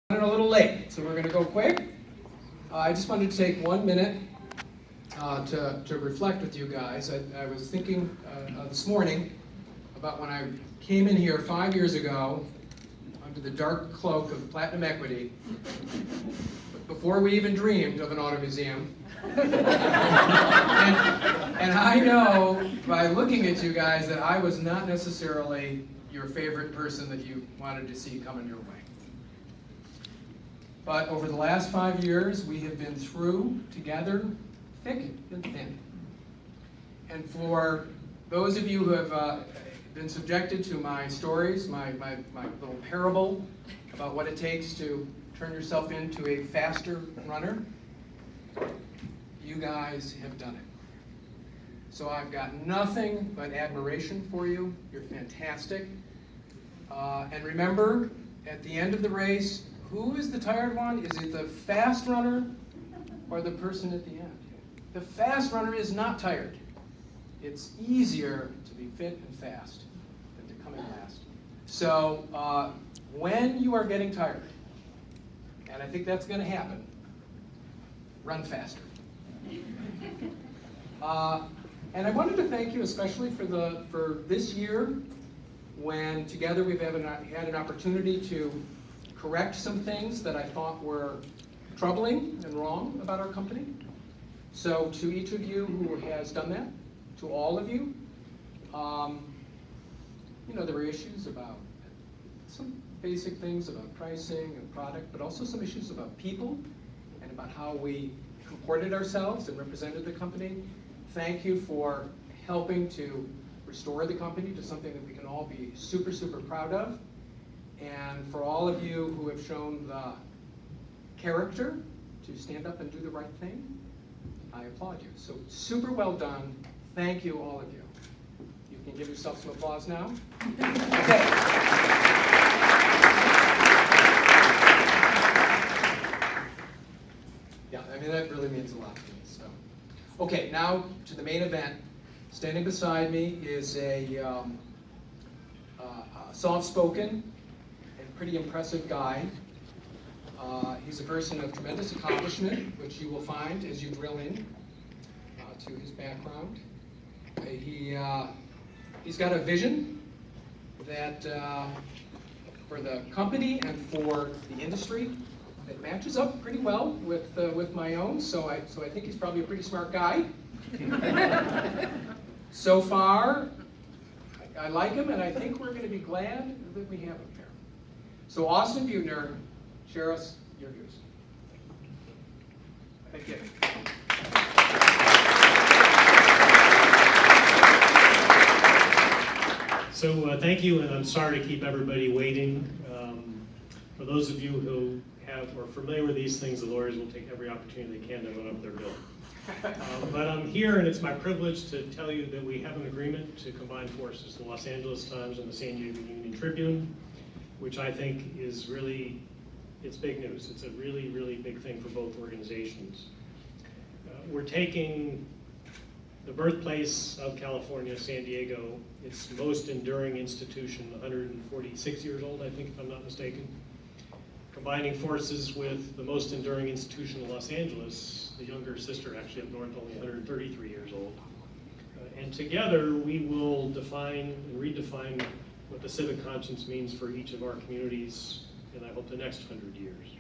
running a little late, so we're going to go quick. I just wanted to take 1 minute to reflect with you guys. I was thinking this morning about when I came in here 5 years ago under the dark cloak of Platinum Equity, before we even dreamed of an auto museum. and I know by looking at you guys that I was not necessarily your favorite person that you wanted to see coming your way. But over the last 5 years, we have been through together, thick and thin. And for those of you who have been subjected to my stories, my little parable about what it takes to turn yourself into a faster runner, you guys have done it. So I've got nothing but admiration for you. You're fantastic. And remember, at the end of the race, who is the tired one? Is it the fast runner or the person at the end? The fast runner is not tired. It's easier to be fit and fast than to come in last. So when you are getting tired, and I think that's going to happen, run faster. And I wanted to thank you especially for this year, when together we've had an opportunity to correct some things that I thought were troubling and wrong about our company. So to each of you who has done that, to all of you, there were issues about some basic things about pricing and product, but also some issues about people and about how we comported ourselves and represented the company. Thank you for helping to restore the company to something that we can all be super, super proud of. And for all of you who have shown the character to stand up and do the right thing, I applaud you. So super well done. Thank you, all of you. You can give yourself some applause now. Okay. Yeah, I mean, that really means a lot to me. So, okay, now to the main event. Standing beside me is a soft-spoken and pretty impressive guy. He's a person of tremendous accomplishment, which you will find as you drill in to his background. He's got a vision that for the company and for the industry that matches up pretty well with my own. So I think he's probably a pretty smart guy. So far, I like him, and I think we're going to be glad that we have him here. So Austin Beutner, share us your views. Thank you. So thank you, and I'm sorry to keep everybody waiting. For those of you who are familiar with these things, the lawyers will take every opportunity they can to run up their bill. But I'm here, and it's my privilege to tell you that we have an agreement to combine forces, the Los Angeles Times and the San Diego Union Tribune, which I think is really, it's big news. It's a really, really big thing for both organizations. We're taking the birthplace of California, San Diego, its most enduring institution, 146 years old, I think, if I'm not mistaken, combining forces with the most enduring institution in Los Angeles, the younger sister actually up north, only 133 years old. And together we will define and redefine what the civic conscience means for each of our communities in, I hope, the next 100 years.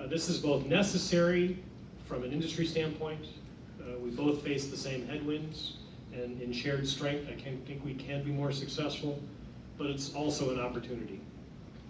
This is both necessary from an industry standpoint. We both face the same headwinds, and in shared strength, I think we can be more successful, but it's also an opportunity.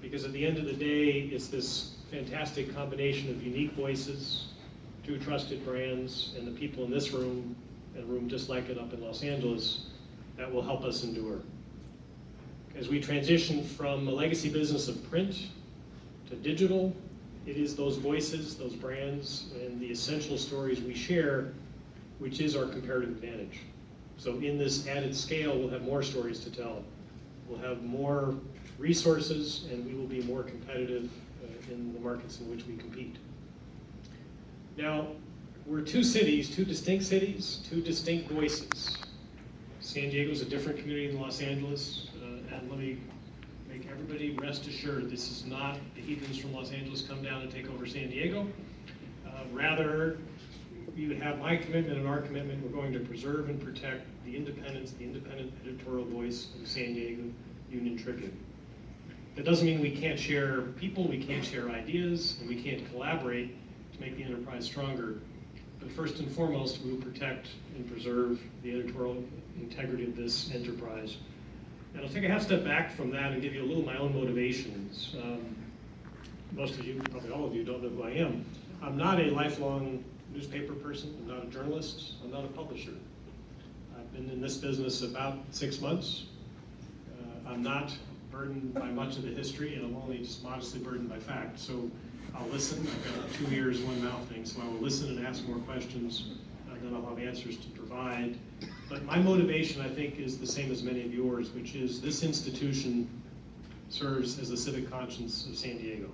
Because at the end of the day, it's this fantastic combination of unique voices, two trusted brands, and the people in this room, and a room just like it up in Los Angeles, that will help us endure. As we transition from a legacy business of print to digital, it is those voices, those brands, and the essential stories we share, which is our comparative advantage. So in this added scale, we'll have more stories to tell. We'll have more resources, and we will be more competitive in the markets in which we compete. Now, we're two cities, two distinct cities, two distinct voices. San Diego is a different community than Los Angeles, and let me make make everybody rest assured this is not the heathens from Los Angeles come down and take over San Diego. Rather, you have my commitment and our commitment. We're going to preserve and protect the independence, the independent editorial voice of the San Diego Union Tribune. That doesn't mean we can't share people, we can't share ideas, and we can't collaborate to make the enterprise stronger. But first and foremost, we will protect and preserve the editorial integrity of this enterprise. And I'll take a half step back from that and give you a little of my own motivations. Most of you, probably all of you, don't know who I am. I'm not a lifelong newspaper person. I'm not a journalist. I'm not a publisher. I've been in this business about 6 months. I'm not burdened by much of the history, and I'm only just modestly burdened by fact. So I'll listen. I've got 2 ears, 1 mouth thing, so I will listen and ask more questions, and then I'll have answers to provide. But my motivation, I think, is the same as many of yours, which is this institution serves as the civic conscience of San Diego.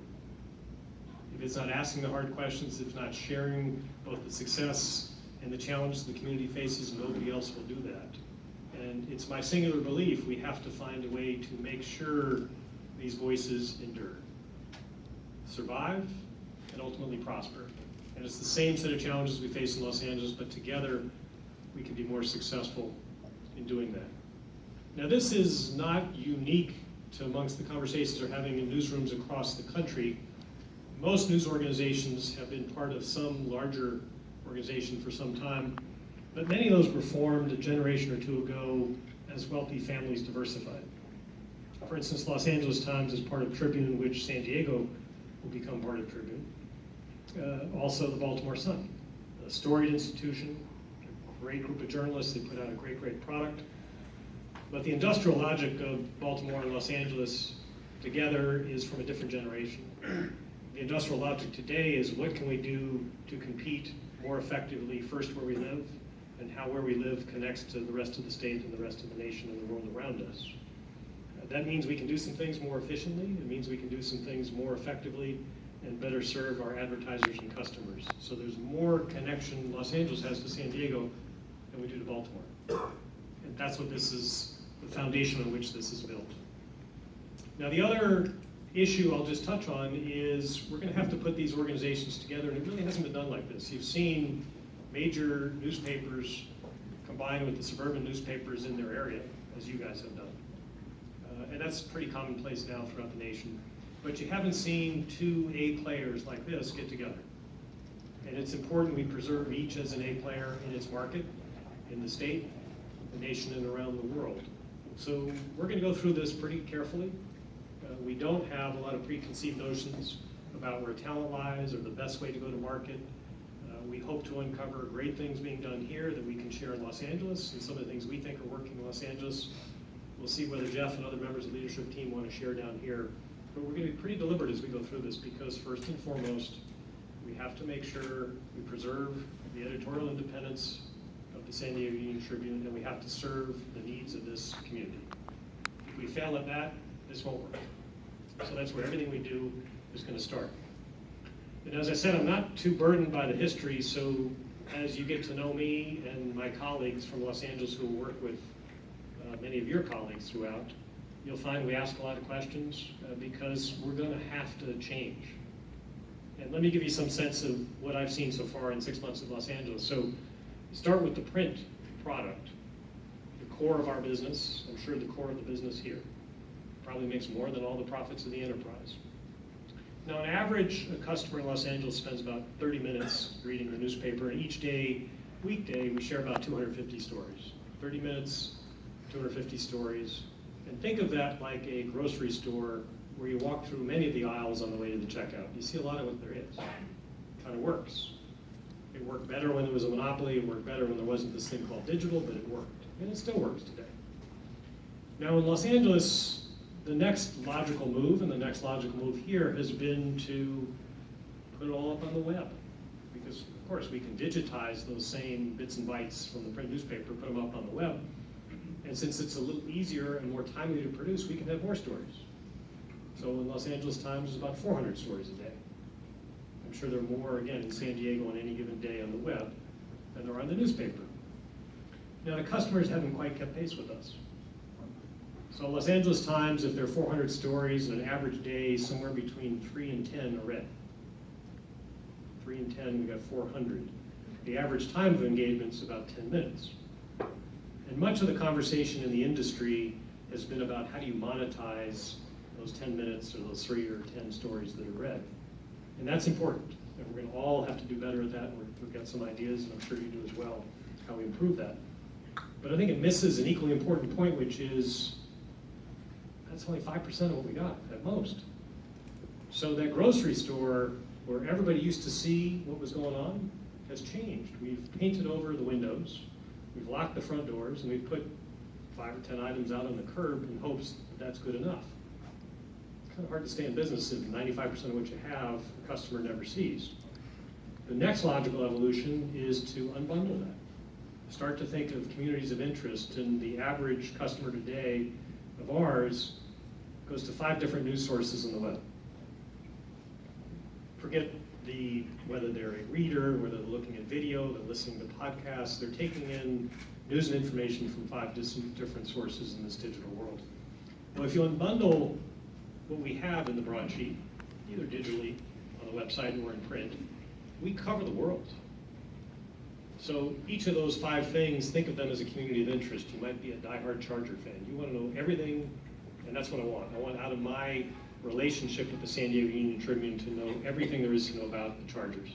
If it's not asking the hard questions, if not sharing both the success and the challenges the community faces, nobody else will do that. And it's my singular belief we have to find a way to make sure these voices endure, survive, and ultimately prosper. And it's the same set of challenges we face in Los Angeles, but together we can be more successful in doing that. Now, this is not unique to amongst the conversations we're having in newsrooms across the country. Most news organizations have been part of some larger organization for some time, but many of those were formed a generation or two ago as wealthy families diversified. For instance, Los Angeles Times is part of Tribune, which San Diego will become part of Tribune. Also the Baltimore Sun, a storied institution, a great group of journalists. They put out a great, great product. But the industrial logic of Baltimore and Los Angeles together is from a different generation. The industrial logic today is what can we do to compete more effectively first where we live, and how where we live connects to the rest of the state and the rest of the nation and the world around us. That means we can do some things more efficiently. It means we can do some things more effectively and better serve our advertisers and customers. So there's more connection Los Angeles has to San Diego than we do to Baltimore. And that's what this is, the foundation on which this is built. Now, the other issue I'll just touch on is we're going to have to put these organizations together, and it really hasn't been done like this. You've seen major newspapers combined with the suburban newspapers in their area, as you guys have done. And that's pretty commonplace now throughout the nation. But you haven't seen 2 A players like this get together. And it's important we preserve each as an A player in its market, in the state, the nation, and around the world. So we're going to go through this pretty carefully. We don't have a lot of preconceived notions about where talent lies or the best way to go to market. We hope to uncover great things being done here that we can share in Los Angeles, and some of the things we think are working in Los Angeles. We'll see whether Jeff and other members of the leadership team want to share down here. But we're going to be pretty deliberate as we go through this, because first and foremost, we have to make sure we preserve the editorial independence of the San Diego Union Tribune, and we have to serve the needs of this community. If we fail at that, this won't work. So that's where everything we do is going to start. And as I said, I'm not too burdened by the history, so as you get to know me and my colleagues from Los Angeles who work with many of your colleagues throughout, you'll find we ask a lot of questions because we're going to have to change. And let me give you some sense of what I've seen so far in 6 months in Los Angeles. So start with the print product, the core of our business, I'm sure the core of the business here. Probably makes more than all the profits of the enterprise. Now, on average, a customer in Los Angeles spends about 30 minutes reading the newspaper, and each day, weekday, we share about 250 stories. 30 minutes, 250 stories. And think of that like a grocery store where you walk through many of the aisles on the way to the checkout. You see a lot of what there is. It kind of works. It worked better when there was a monopoly. It worked better when there wasn't this thing called digital, but it worked. And it still works today. Now, in Los Angeles, the next logical move, and the next logical move here, has been to put it all up on the web. Because, of course, we can digitize those same bits and bytes from the print newspaper, put them up on the web. And since it's a little easier and more timely to produce, we can have more stories. So in Los Angeles Times, there's about 400 stories a day. I'm sure there are more, again, in San Diego on any given day on the web than there are on the newspaper. Now, the customers haven't quite kept pace with us. So Los Angeles Times, if there are 400 stories in an average day, somewhere between 3 and 10 are read. 3 and 10, we got 400. The average time of engagement is about 10 minutes. And much of the conversation in the industry has been about how do you monetize those 10 minutes or those 3 or 10 stories that are read. And that's important. And we're going to all have to do better at that. And we've got some ideas, and I'm sure you do as well, how we improve that. But I think it misses an equally important point, which is that's only 5% of what we got at most. So that grocery store where everybody used to see what was going on has changed. We've painted over the windows, we've locked the front doors, and we've put 5 or 10 items out on the curb in hopes that that's good enough. It's kind of hard to stay in business if 95% of what you have, the customer never sees. The next logical evolution is to unbundle that. Start to think of communities of interest, and the average customer today of ours goes to 5 different news sources on the web. Forget whether they're a reader, whether they're looking at video, they're listening to podcasts, they're taking in news and information from 5 different sources in this digital world. Well, if you unbundle what we have in the broadsheet, either digitally on the website or in print, we cover the world. So each of those 5 things, think of them as a community of interest. You might be a diehard Charger fan. You want to know everything, and that's what I want. I want out of my relationship with the San Diego Union Tribune to know everything there is to know about the Chargers.